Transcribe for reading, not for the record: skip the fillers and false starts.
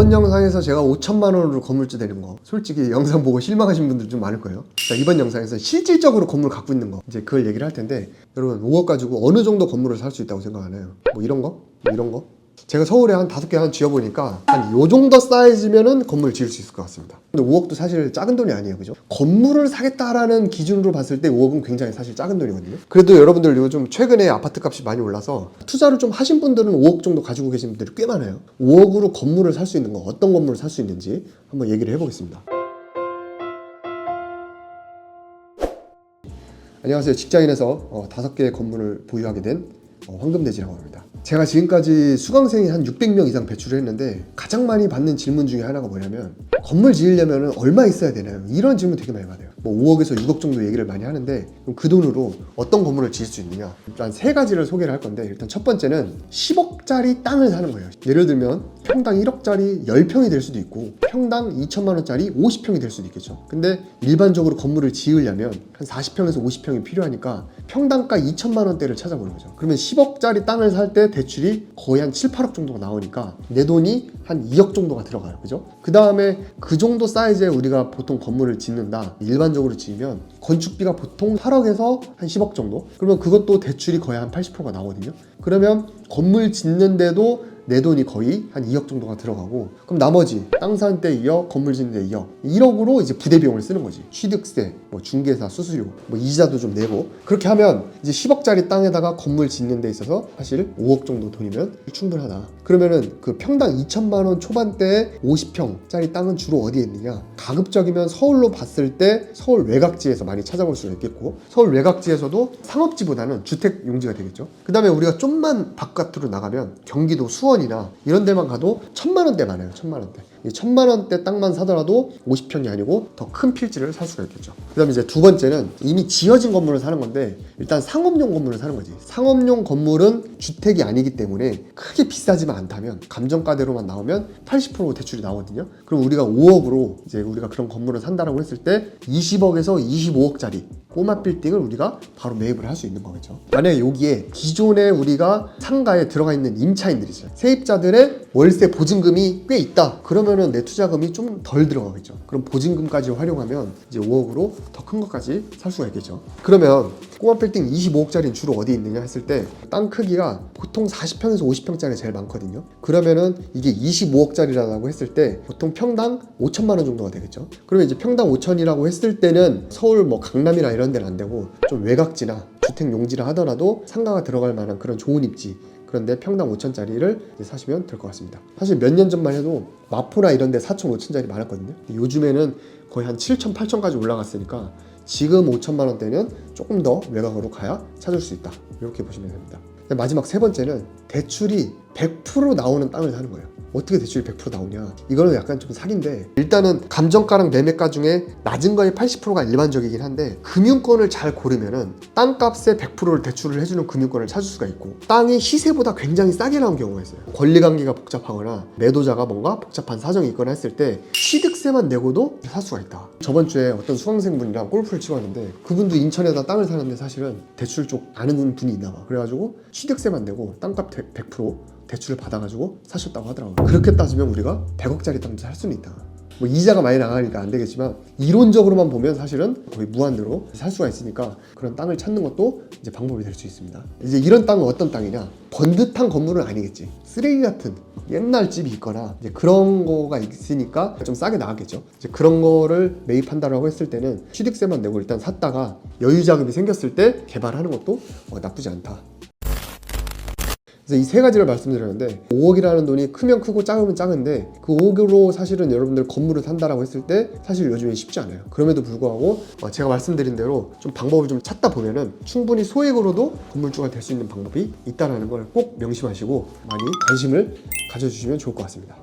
저번 영상에서 제가 5천만 원으로 건물주 되는 거, 솔직히 영상 보고 실망하신 분들 좀 많을 거예요. 자, 이번 영상에서 실질적으로 건물 갖고 있는 거, 이제 그걸 얘기를 할 텐데, 여러분 5억 가지고 어느 정도 건물을 살 수 있다고 생각하나요? 뭐 이런 거? 뭐 이런 거? 제가 서울에 한 5개 한 지어보니까 한 요 정도 사이즈면은 건물 지을 수 있을 것 같습니다. 근데 5억도 사실 작은 돈이 아니에요, 그죠? 건물을 사겠다라는 기준으로 봤을 때 5억은 굉장히 사실 작은 돈이거든요. 그래도 여러분들 요즘 최근에 아파트 값이 많이 올라서 투자를 좀 하신 분들은 5억 정도 가지고 계신 분들이 꽤 많아요. 5억으로 건물을 살 수 있는 거, 어떤 건물을 살 수 있는지 한번 얘기를 해보겠습니다. 안녕하세요. 직장인에서 5개의 건물을 보유하게 된 황금돼지라고 합니다. 제가 지금까지 수강생이 한 600명 이상 배출을 했는데 가장 많이 받는 질문 중에 하나가 뭐냐면 건물 지으려면 얼마 있어야 되나요? 이런 질문 되게 많이 받아요. 뭐 5억에서 6억 정도 얘기를 많이 하는데 그럼 그 돈으로 어떤 건물을 지을 수 있느냐? 일단 3가지를 소개를 할 건데, 일단 첫 번째는 10억짜리 땅을 사는 거예요. 예를 들면 평당 1억짜리 10평이 될 수도 있고 평당 2천만 원짜리 50평이 될 수도 있겠죠. 근데 일반적으로 건물을 지으려면 한 40평에서 50평이 필요하니까 평당가 2천만 원대를 찾아보는 거죠. 그러면 10억짜리 땅을 살 때 대출이 거의 한 7, 8억 정도가 나오니까 내 돈이 한 2억 정도가 들어가요. 그죠? 그 다음에 그 정도 사이즈에 우리가 보통 건물을 짓는다, 일반적으로 지으면 건축비가 보통 8억에서 한 10억 정도? 그러면 그것도 대출이 거의 한 80%가 나오거든요. 그러면 건물 짓는데도 내 돈이 거의 한 2억 정도가 들어가고, 그럼 나머지 땅 사는 때 2억, 건물 짓는 데 2억, 1억으로 이제 부대 비용을 쓰는 거지. 취득세, 뭐 중개사 수수료, 뭐 이자도 좀 내고. 그렇게 하면 이제 10억짜리 땅에다가 건물 짓는 데 있어서 사실 5억 정도 돈이면 충분하다. 그러면은 그 평당 2천만 원 초반대에 50평짜리 땅은 주로 어디에 있느냐? 가급적이면 서울로 봤을 때 서울 외곽지에서 많이 찾아볼 수가 있겠고, 서울 외곽지에서도 상업지보다는 주택 용지가 되겠죠. 그 다음에 우리가 좀만 바깥으로 나가면 경기도 수원이나 이런 데만 가도 1,000만 원대 많아요. 1,000만 원대. 이 1,000만 원대 땅만 사더라도 50평이 아니고 더 큰 필지를 살 수가 있겠죠. 그 다음에 이제 두 번째는 이미 지어진 건물을 사는 건데, 일단 상업용 건물을 사는 거지. 상업용 건물은 주택이 아니기 때문에 크게 비싸지만 않다면, 감정가대로만 나오면 80% 대출이 나오거든요. 그럼 우리가 5억으로 이제 우리가 그런 건물을 산다라고 했을 때 20억에서 25억짜리 꼬마 빌딩을 우리가 바로 매입을 할 수 있는 거겠죠. 만약에 여기에 기존에 우리가 상가에 들어가 있는 임차인들이죠, 세입자들의 월세 보증금이 꽤 있다, 그러면은 내 투자금이 좀 덜 들어가겠죠. 그럼 보증금까지 활용하면 이제 5억으로 더 큰 것까지 살 수가 있겠죠. 그러면 꼬마 빌딩 25억짜리는 주로 어디 있느냐 했을 때, 땅 크기가 보통 40평에서 50평짜리 제일 많거든요. 그러면은 이게 25억짜리라고 했을 때 보통 평당 5천만 원 정도가 되겠죠. 그러면 이제 평당 5천이라고 했을 때는 서울 뭐 강남이나 이런 데는 안 되고 좀 외곽지나 주택 용지라 하더라도 상가가 들어갈 만한 그런 좋은 입지, 그런데 평당 5천짜리를 사시면 될 것 같습니다. 사실 몇 년 전만 해도 마포나 이런 데 4천, 5천짜리 많았거든요. 요즘에는 거의 한 7천, 8천까지 올라갔으니까 지금 5천만 원대는 조금 더 외곽으로 가야 찾을 수 있다, 이렇게 보시면 됩니다. 마지막 세 번째는 대출이 100% 나오는 땅을 사는 거예요. 어떻게 대출이 100% 나오냐? 이거는 약간 좀 사기인데, 일단은 감정가랑 매매가 중에 낮은 거의 80%가 일반적이긴 한데, 금융권을 잘 고르면은 땅값의 100%를 대출을 해주는 금융권을 찾을 수가 있고, 땅이 시세보다 굉장히 싸게 나온 경우가 있어요. 권리관계가 복잡하거나 매도자가 뭔가 복잡한 사정이 있거나 했을 때 취득세만 내고도 살 수가 있다. 저번 주에 어떤 수강생분이랑 골프를 치고 왔는데, 그분도 인천에다 땅을 사는데 사실은 대출 쪽 아는 분이 있나 봐. 그래가지고 취득세만 내고 땅값 100% 대출을 받아가지고 사셨다고 하더라고요. 그렇게 따지면 우리가 100억짜리 땅도 살 수는 있다. 뭐 이자가 많이 나가니까 안 되겠지만, 이론적으로만 보면 사실은 거의 무한대로 살 수가 있으니까 그런 땅을 찾는 것도 이제 방법이 될 수 있습니다. 이제 이런 땅은 어떤 땅이냐? 번듯한 건물은 아니겠지. 쓰레기 같은 옛날 집이 있거나 이제 그런 거가 있으니까 좀 싸게 나가겠죠. 이제 그런 거를 매입한다라고 했을 때는 취득세만 내고 일단 샀다가 여유 자금이 생겼을 때 개발하는 것도 나쁘지 않다. 그래서 이 세 가지를 말씀드렸는데, 5억이라는 돈이 크면 크고 작으면 작은데, 그 5억으로 사실은 여러분들 건물을 산다라고 했을 때 사실 요즘에 쉽지 않아요. 그럼에도 불구하고 제가 말씀드린 대로 좀 방법을 좀 찾다 보면은 충분히 소액으로도 건물주가 될 수 있는 방법이 있다는 걸 꼭 명심하시고 많이 관심을 가져주시면 좋을 것 같습니다.